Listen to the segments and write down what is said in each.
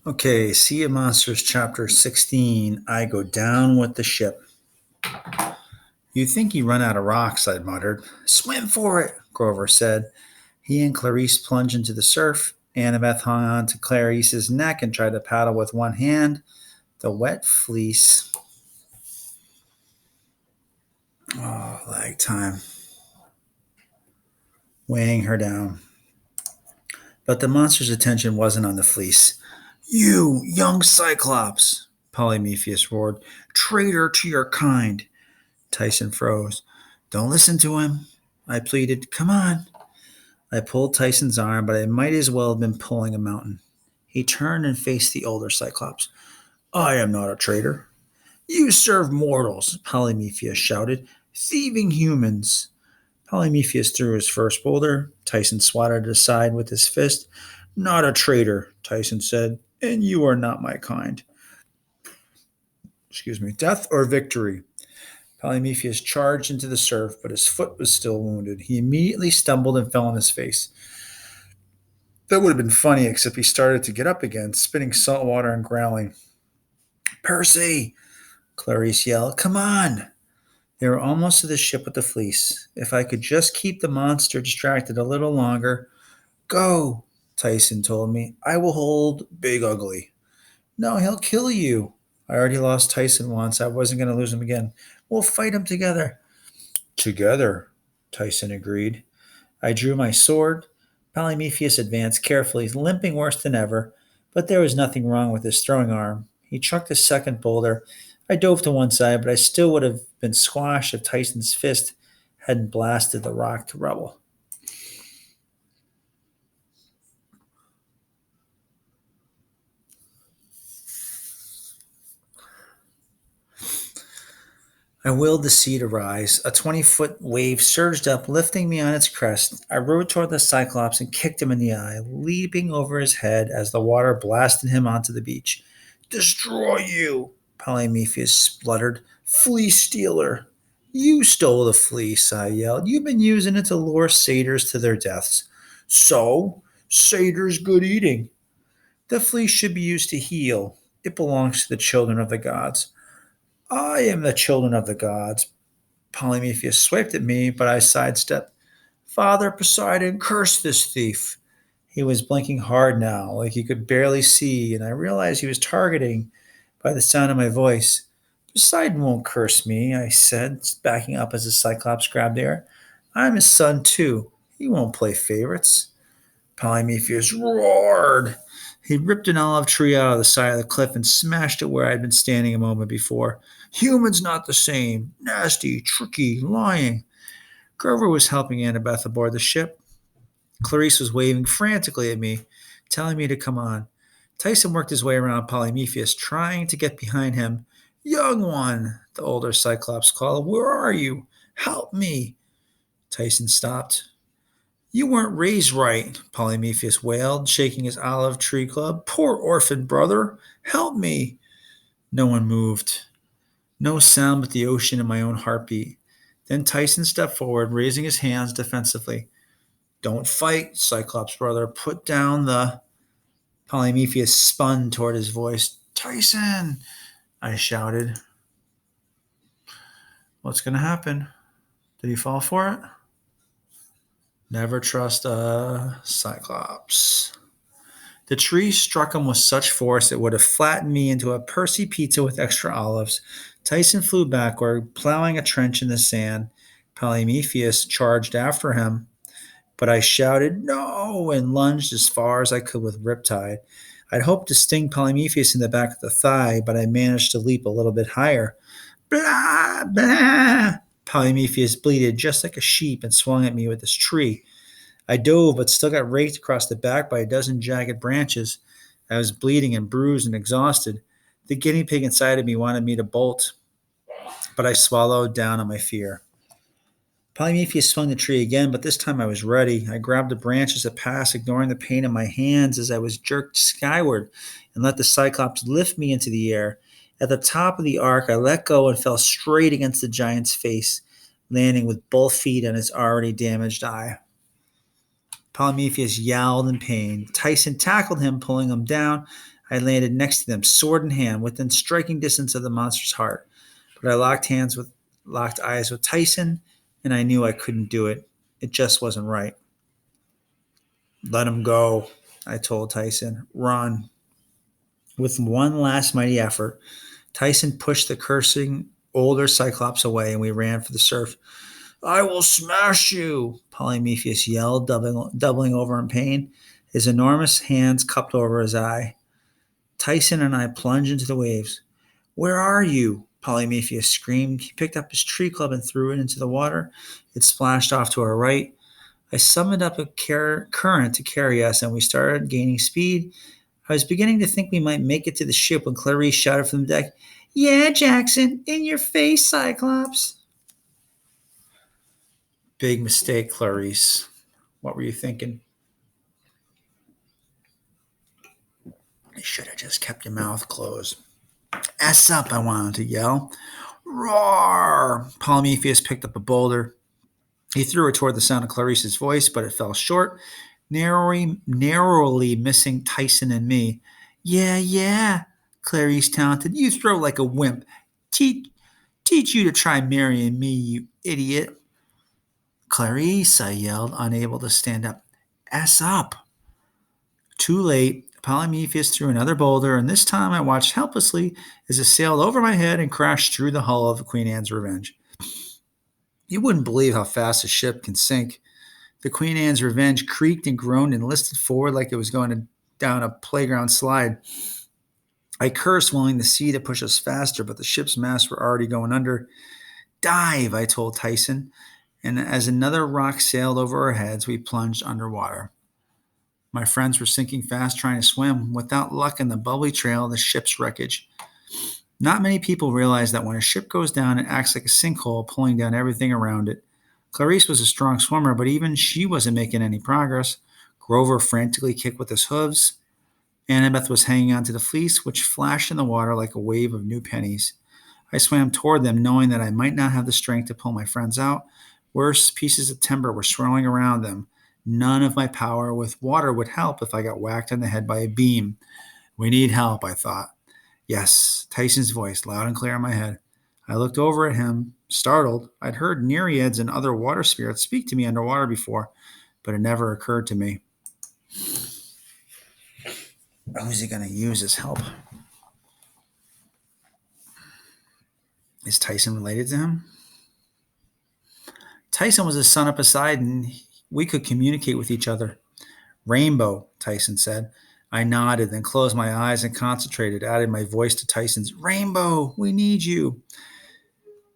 Okay, Sea of Monsters, Chapter 16. I go down with the ship. You think you run out of rocks, I muttered. Swim for it, Grover said. He and Clarice plunged into the surf. Annabeth hung on to Clarice's neck and tried to paddle with one hand. The wet fleece. Oh, lag time. Weighing her down. But the monster's attention wasn't on the fleece. You, young Cyclops, Polyphemus roared. Traitor to your kind. Tyson froze. Don't listen to him, I pleaded. Come on. I pulled Tyson's arm, but I might as well have been pulling a mountain. He turned and faced the older Cyclops. I am not a traitor. You serve mortals, Polyphemus shouted. Thieving humans. Polyphemus threw his first boulder. Tyson swatted it aside with his fist. Not a traitor, Tyson said, and you are not my kind. Excuse me. Death or victory? Polyphemus charged into the surf, but his foot was still wounded. He immediately stumbled and fell on his face. That would have been funny, except he started to get up again, spitting salt water and growling. Percy! Clarice yelled. Come on! They were almost to the ship with the fleece. If I could just keep the monster distracted a little longer. Go, Tyson told me. I will hold Big Ugly. No, he'll kill you. I already lost Tyson once. I wasn't going to lose him again. We'll fight him together. Together, Tyson agreed. I drew my sword. Polyphemus advanced carefully, limping worse than ever, but there was nothing wrong with his throwing arm. He chucked a second boulder. I dove to one side, but I still would have been squashed if Tyson's fist hadn't blasted the rock to rubble. I willed the sea to rise. A 20-foot wave surged up, lifting me on its crest. I rode toward the Cyclops and kicked him in the eye, leaping over his head as the water blasted him onto the beach. Destroy you, Polyphemus spluttered. Fleece stealer. You stole the fleece, I yelled. You've been using it to lure satyrs to their deaths. So? Satyrs good eating. The fleece should be used to heal. It belongs to the children of the gods. I am the children of the gods. Polyphemus swiped at me, but I sidestepped. Father Poseidon, curse this thief. He was blinking hard now, like he could barely see, and I realized he was targeting by the sound of my voice. Poseidon won't curse me, I said, backing up as the Cyclops grabbed air. I'm his son, too. He won't play favorites. Polyphemus roared. He ripped an olive tree out of the side of the cliff and smashed it where I'd been standing a moment before. Humans not the same. Nasty, tricky, lying. Grover was helping Annabeth aboard the ship. Clarice was waving frantically at me, telling me to come on. Tyson worked his way around Polyphemus, trying to get behind him. Young one, the older Cyclops called. Where are you? Help me. Tyson stopped. You weren't raised right, Polyphemus wailed, shaking his olive tree club. Poor orphan brother. Help me. No one moved. No sound but the ocean and my own heartbeat. Then Tyson stepped forward, raising his hands defensively. Don't fight, Cyclops brother. Put down the. Polyphemus spun toward his voice. Tyson, I shouted. What's going to happen? Did he fall for it? Never trust a Cyclops. The tree struck him with such force it would have flattened me into a Percy pizza with extra olives. Tyson flew backward, plowing a trench in the sand. Polyphemus charged after him, but I shouted, no, and lunged as far as I could with Riptide. I'd hoped to sting Polyphemus in the back of the thigh, but I managed to leap a little bit higher. Blah, blah! Polyphemus bleated just like a sheep and swung at me with his tree. I dove, but still got raked across the back by a dozen jagged branches. I was bleeding and bruised and exhausted. The guinea pig inside of me wanted me to bolt, but I swallowed down on my fear. Polyphemus swung the tree again, but this time I was ready. I grabbed the branch as it passed, ignoring the pain in my hands as I was jerked skyward and let the Cyclops lift me into the air. At the top of the arc, I let go and fell straight against the giant's face, landing with both feet on his already damaged eye. Polyphemus yowled in pain. Tyson tackled him, pulling him down. I landed next to them, sword in hand, within striking distance of the monster's heart. But I locked eyes with Tyson, and I knew I couldn't do it. It just wasn't right. Let him go, I told Tyson. Run. With one last mighty effort, Tyson pushed the cursing older Cyclops away, and we ran for the surf. I will smash you, Polyphemus yelled, doubling over in pain, his enormous hands cupped over his eye. Tyson and I plunged into the waves. Where are you? Polyphemus screamed. He picked up his tree club and threw it into the water. It splashed off to our right. I summoned up a current to carry us, and we started gaining speed. I was beginning to think we might make it to the ship when Clarice shouted from the deck, Yeah, Jackson, in your face, Cyclops. Big mistake, Clarice. What were you thinking? You should have just kept your mouth closed. S up, I wanted to yell. Roar! Polyphemus picked up a boulder. He threw it toward the sound of Clarice's voice, but it fell short, narrowly missing Tyson and me. Yeah, Clarice taunted. You throw like a wimp. Teach you to try marrying me, you idiot. Clarice, I yelled, unable to stand up. S up. Too late. Polyphemus threw another boulder, and this time I watched helplessly as it sailed over my head and crashed through the hull of the Queen Anne's Revenge. You wouldn't believe how fast a ship can sink. The Queen Anne's Revenge creaked and groaned and listed forward like it was going down a playground slide. I cursed, wanting the sea to push us faster, but the ship's masts were already going under. Dive, I told Tyson, and as another rock sailed over our heads, we plunged underwater. My friends were sinking fast trying to swim, without luck in the bubbly trail of the ship's wreckage. Not many people realize that when a ship goes down, it acts like a sinkhole, pulling down everything around it. Clarice was a strong swimmer, but even she wasn't making any progress. Grover frantically kicked with his hooves. Annabeth was hanging onto the fleece, which flashed in the water like a wave of new pennies. I swam toward them, knowing that I might not have the strength to pull my friends out. Worse, pieces of timber were swirling around them. None of my power with water would help if I got whacked on the head by a beam. We need help, I thought. Yes, Tyson's voice, loud and clear in my head. I looked over at him, startled. I'd heard Nereids and other water spirits speak to me underwater before, but it never occurred to me. Who's he going to use as help? Is Tyson related to him? Tyson was a son of Poseidon. We could communicate with each other. Rainbow, Tyson said. I nodded, then closed my eyes and concentrated, adding my voice to Tyson's. Rainbow, we need you.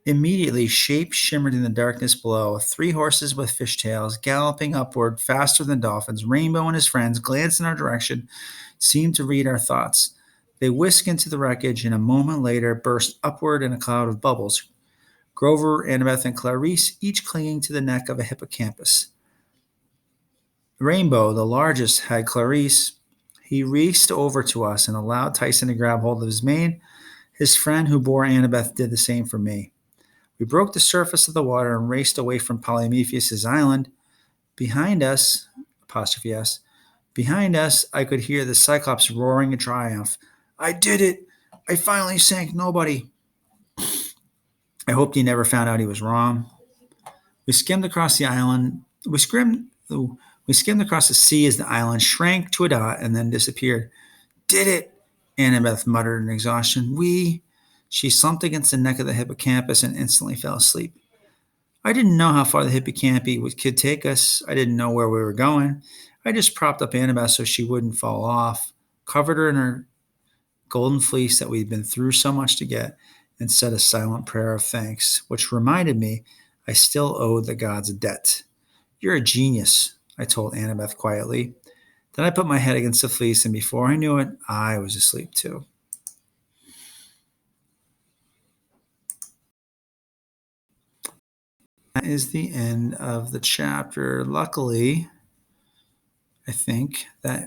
Immediately, shapes shimmered in the darkness below. 3 horses with fishtails, galloping upward faster than dolphins. Rainbow and his friends glanced in our direction, seemed to read our thoughts. They whisked into the wreckage, and a moment later burst upward in a cloud of bubbles. Grover, Annabeth, and Clarice, each clinging to the neck of a hippocampus. Rainbow, the largest, had Clarice. He raced over to us and allowed Tyson to grab hold of his mane. His friend who bore Annabeth did the same for me. We broke the surface of the water and raced away from Polyphemus' island. Behind us, apostrophe S, behind us, I could hear the Cyclops roaring in triumph. I did it! I finally sank nobody! I hoped he never found out he was wrong. We skimmed across the island. We skimmed across the sea as the island shrank to a dot and then disappeared. Did it! Annabeth muttered in exhaustion. She slumped against the neck of the hippocampus and instantly fell asleep. I didn't know how far the hippocampi could take us. I didn't know where we were going. I just propped up Annabeth so she wouldn't fall off, covered her in her golden fleece that we'd been through so much to get, and said a silent prayer of thanks, which reminded me I still owed the gods a debt. You're a genius, I told Annabeth quietly. Then I put my head against the fleece, and before I knew it, I was asleep too. That is the end of the chapter. Luckily, I think that